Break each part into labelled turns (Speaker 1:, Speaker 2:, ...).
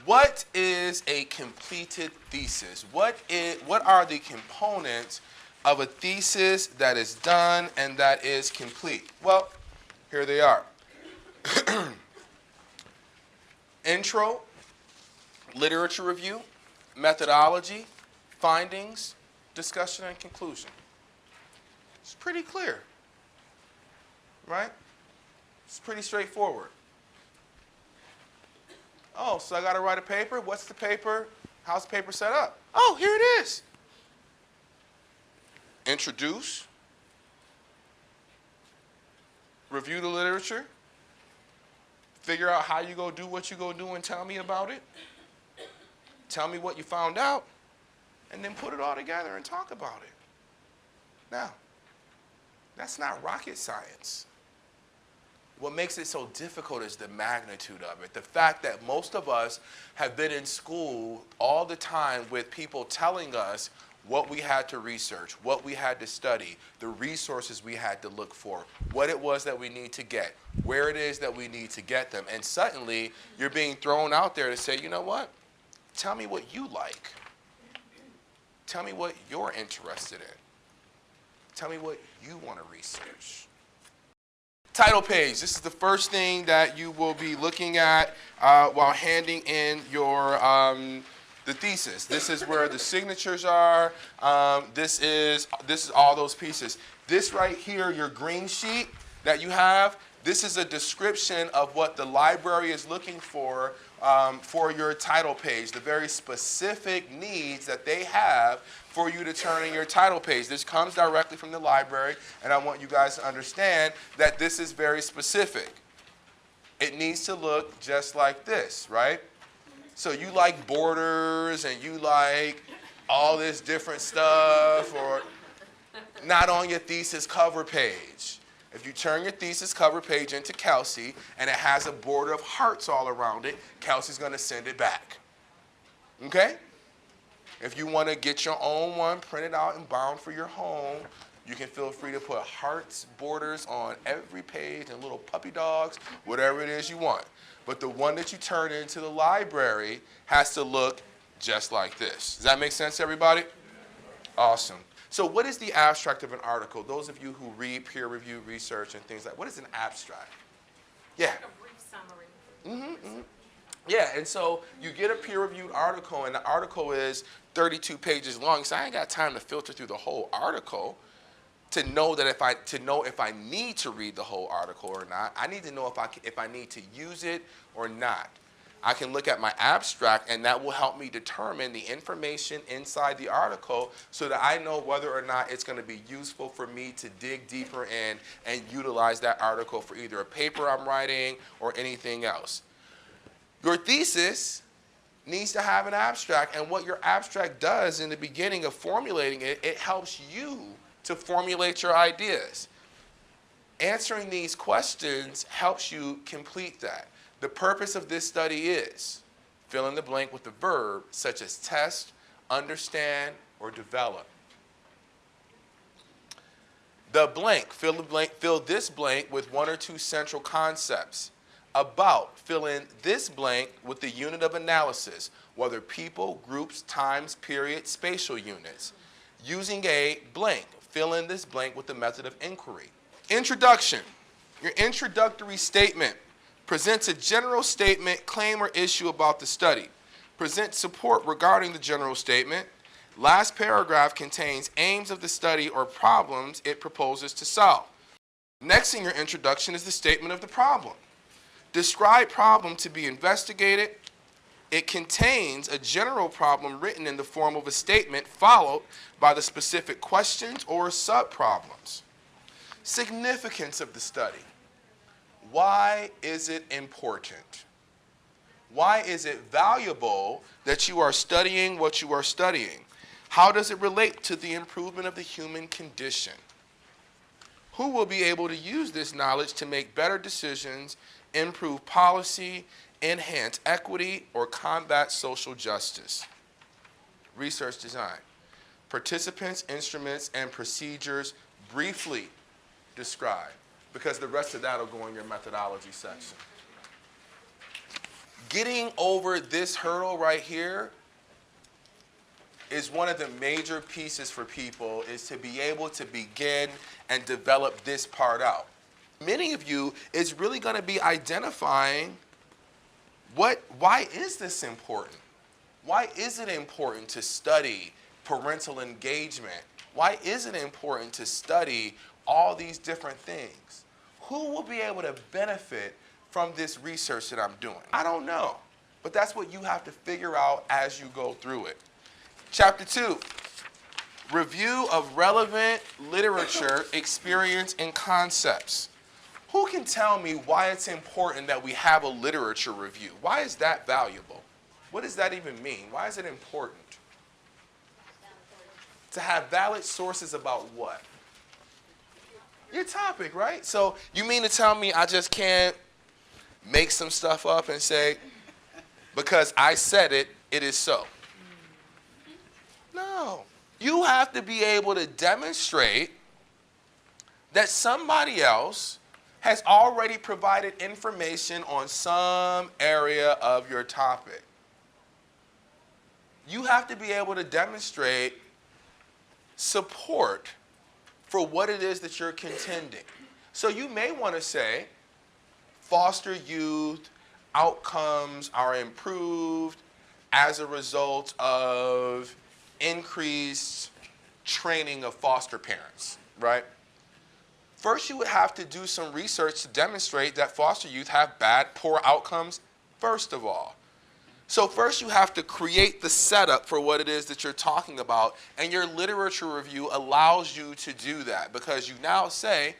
Speaker 1: What is a completed thesis? What are the components of a thesis that is done and that is complete? Well, here they are. Intro, literature review, methodology, findings, discussion, and conclusion. It's pretty clear, right? It's pretty straightforward. Oh, so I got to write a paper? What's the paper? How's the paper set up? Oh, here it is. Introduce, review the literature, figure out how you go do what you go do and tell me about it. Tell me what you found out, and then put it all together and talk about it. Now, that's not rocket science. What makes it so difficult is the magnitude of it. The fact that most of us have been in school all the time with people telling us what we had to research, what we had to study, the resources we had to look for, what it was that we need to get, where it is that we need to get them. And suddenly, you're being thrown out there to say, you know what? Tell me what you like. Tell me what you're interested in. Tell me what you want to research. Title page. This is the first thing that you will be looking at while handing in your the thesis. This is where the signatures are. This is all those pieces. This right here, your green sheet that you have, this is a description of what the library is looking for your title page, the very specific needs that they have for you to turn in your title page. This comes directly from the library, and I want you guys to understand that this is very specific. It needs to look just like this, right? So you like borders and you like all this different stuff, or not on your thesis cover page. If you turn your thesis cover page into Kelsey and it has a border of hearts all around it, Kelsey's going to send it back. Okay? If you want to get your own one printed out and bound for your home, you can feel free to put hearts, borders on every page and little puppy dogs, whatever it is you want. But the one that you turn into the library has to look just like this. Does that make sense, everybody? Awesome. So what is the abstract of an article? Those of you who read peer review research and things like, what is an abstract? Yeah.
Speaker 2: Like a brief summary.
Speaker 1: Yeah, and so you get a peer-reviewed article, and the article is 32 pages long. So I ain't got time to filter through the whole article to know that if I need to read the whole article or not. I need to know if I need to use it or not. I can look at my abstract, and that will help me determine the information inside the article so that I know whether or not it's going to be useful for me to dig deeper in and utilize that article for either a paper I'm writing or anything else. Your thesis needs to have an abstract, and what your abstract does in the beginning of formulating it, it helps you to formulate your ideas. Answering these questions helps you complete that. The purpose of this study is fill in the blank with the verb such as test, understand, or develop. The blank, fill this blank with one or two central concepts. About, fill in this blank with the unit of analysis, whether people, groups, times, periods, spatial units. Using a blank, fill in this blank with the method of inquiry. Introduction. Your introductory statement presents a general statement, claim, or issue about the study. Present support regarding the general statement. Last paragraph contains aims of the study or problems it proposes to solve. Next in your introduction is the statement of the problem. Describe problem to be investigated. It contains a general problem written in the form of a statement followed by the specific questions or sub-problems. Significance of the study. Why is it important? Why is it valuable that you are studying what you are studying? How does it relate to the improvement of the human condition? Who will be able to use this knowledge to make better decisions, improve policy, enhance equity, or combat social justice? Research design. Participants, instruments, and procedures briefly described, because the rest of that will go in your methodology section. Getting over this hurdle right here is one of the major pieces for people, is to be able to begin and develop this part out. Many of you is really going to be identifying why is this important? Why is it important to study parental engagement? Why is it important to study all these different things? Who will be able to benefit from this research that I'm doing? I don't know, but that's what you have to figure out as you go through it. Chapter 2, review of relevant literature, experience, and concepts. Who can tell me why it's important that we have a literature review? Why is that valuable? What does that even mean? Why is it important? To have valid sources about what? Your topic, right? So you mean to tell me I just can't make some stuff up and say, because I said it, it is so? No. You have to be able to demonstrate that somebody else has already provided information on some area of your topic. You have to be able to demonstrate support for what it is that you're contending. So you may want to say, foster youth outcomes are improved as a result of increased training of foster parents, right? First, you would have to do some research to demonstrate that foster youth have poor outcomes, first of all. So first you have to create the setup for what it is that you're talking about, and your literature review allows you to do that, because you now say,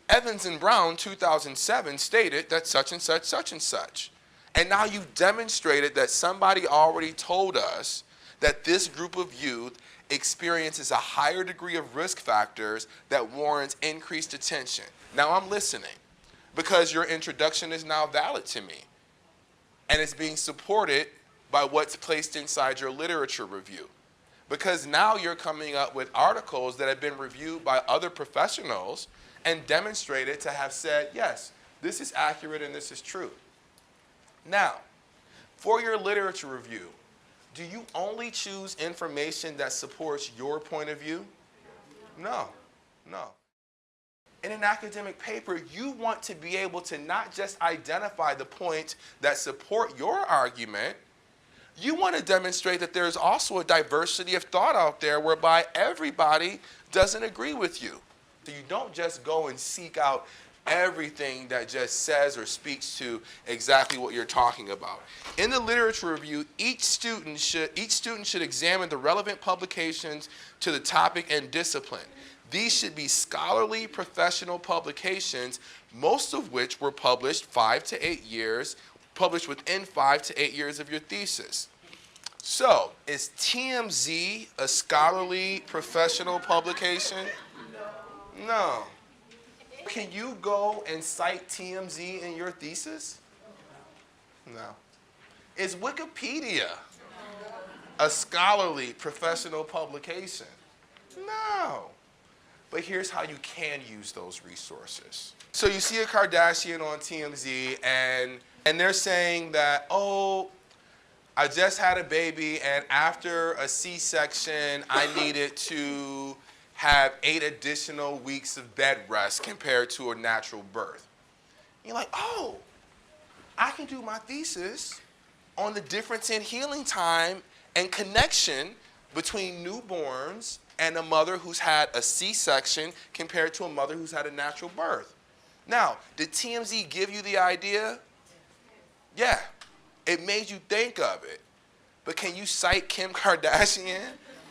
Speaker 1: Evans and Brown 2007 stated that such and such, such and such. And now you've demonstrated that somebody already told us that this group of youth experiences a higher degree of risk factors that warrants increased attention. Now I'm listening, because your introduction is now valid to me. And it's being supported by what's placed inside your literature review. Because now you're coming up with articles that have been reviewed by other professionals and demonstrated to have said, yes, this is accurate and this is true. Now, for your literature review, do you only choose information that supports your point of view? No, no. In an academic paper, you want to be able to not just identify the points that support your argument, you want to demonstrate that there's also a diversity of thought out there whereby everybody doesn't agree with you. So you don't just go and seek out everything that just says or speaks to exactly what you're talking about. In the literature review, each student should examine the relevant publications to the topic and discipline. These should be scholarly professional publications, most of which were published within 5 to 8 years of your thesis. So, is TMZ a scholarly professional publication? No. Can you go and cite TMZ in your thesis? No. Is Wikipedia a scholarly professional publication? No. But here's how you can use those resources. So you see a Kardashian on TMZ and they're saying that, oh, I just had a baby and after a C-section, I needed to have 8 additional weeks of bed rest compared to a natural birth. You're like, oh, I can do my thesis on the difference in healing time and connection between newborns and a mother who's had a C-section compared to a mother who's had a natural birth. Now, did TMZ give you the idea? Yeah, it made you think of it. But can you cite Kim Kardashian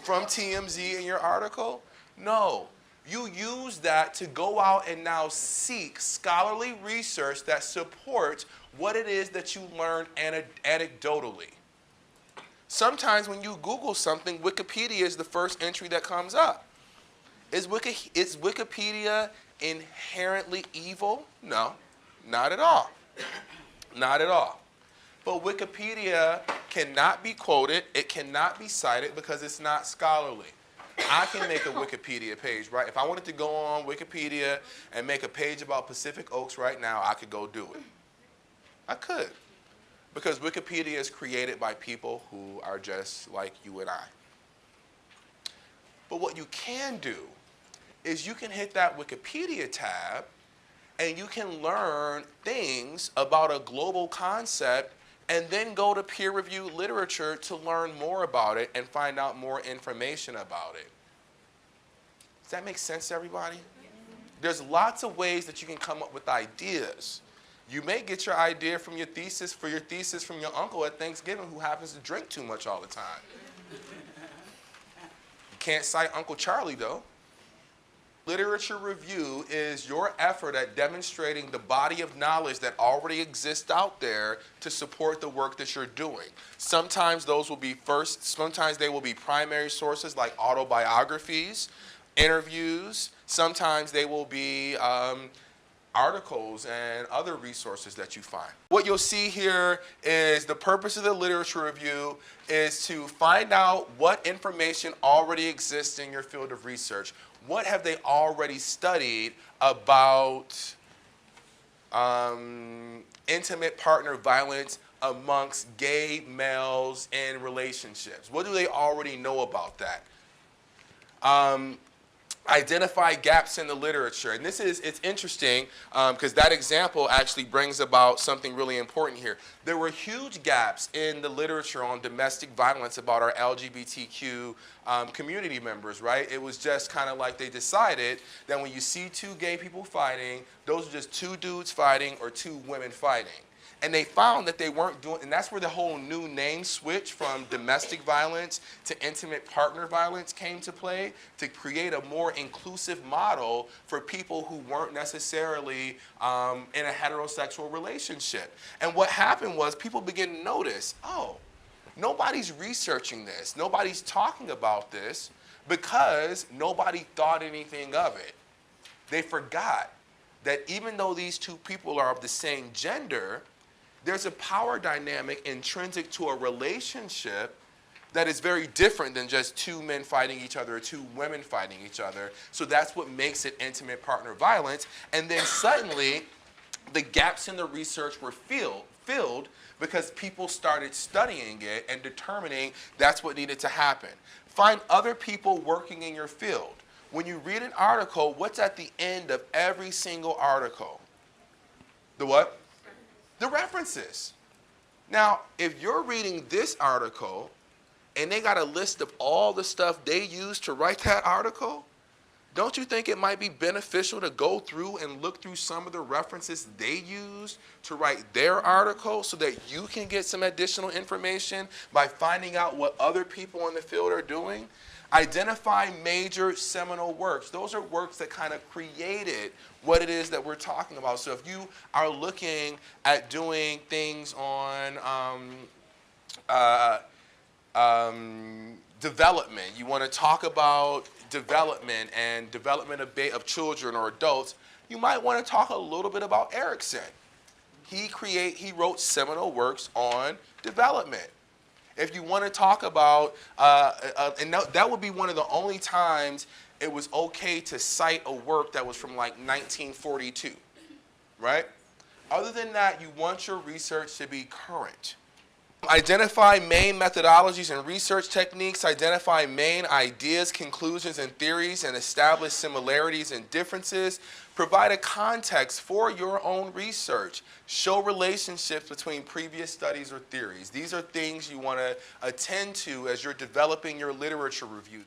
Speaker 1: from TMZ in your article? No. You use that to go out and now seek scholarly research that supports what it is that you learned anecdotally. Sometimes when you Google something, Wikipedia is the first entry that comes up. Is Wikipedia inherently evil? No, not at all. Not at all. But Wikipedia cannot be quoted, it cannot be cited because it's not scholarly. I can make a Wikipedia page, right? If I wanted to go on Wikipedia and make a page about Pacific Oaks right now, I could go do it. I could. Because Wikipedia is created by people who are just like you and I. But what you can do is you can hit that Wikipedia tab and you can learn things about a global concept and then go to peer-reviewed literature to learn more about it and find out more information about it. Does that make sense to everybody? There's lots of ways that you can come up with ideas. You may get your idea from your thesis, from your uncle at Thanksgiving who happens to drink too much all the time. You can't cite Uncle Charlie though. Literature review is your effort at demonstrating the body of knowledge that already exists out there to support the work that you're doing. Sometimes those will be sometimes they will be primary sources like autobiographies, interviews. Sometimes they will be articles and other resources that you find. What you'll see here is the purpose of the literature review is to find out what information already exists in your field of research. What have they already studied about intimate partner violence amongst gay males in relationships? What do they already know about that? Identify gaps in the literature. And it's interesting because that example actually brings about something really important here. There were huge gaps in the literature on domestic violence about our LGBTQ community members, right? It was just kind of like they decided that when you see two gay people fighting, those are just two dudes fighting or two women fighting. And they found that they weren't doing, and that's where the whole new name switch from domestic violence to intimate partner violence came to play, to create a more inclusive model for people who weren't necessarily in a heterosexual relationship. And what happened was people began to notice, oh, nobody's researching this, nobody's talking about this because nobody thought anything of it. They forgot that even though these two people are of the same gender, there's a power dynamic intrinsic to a relationship that is very different than just two men fighting each other or two women fighting each other. So that's what makes it intimate partner violence. And then suddenly, the gaps in the research were filled because people started studying it and determining that's what needed to happen. Find other people working in your field. When you read an article, what's at the end of every single article? The what? The references. Now, if you're reading this article and they got a list of all the stuff they used to write that article, don't you think it might be beneficial to go through and look through some of the references they used to write their article so that you can get some additional information by finding out what other people in the field are doing? Identify major seminal works. Those are works that kind of created what it is that we're talking about. So if you are looking at doing things on development, you want to talk about development and development of children or adults, you might want to talk a little bit about Erickson. He wrote seminal works on development. If you want to talk about, and that would be one of the only times it was okay to cite a work that was from like 1942, right? Other than that, you want your research to be current. Identify main methodologies and research techniques, identify main ideas, conclusions, and theories, and establish similarities and differences. Provide a context for your own research. Show relationships between previous studies or theories. These are things you want to attend to as you're developing your literature review.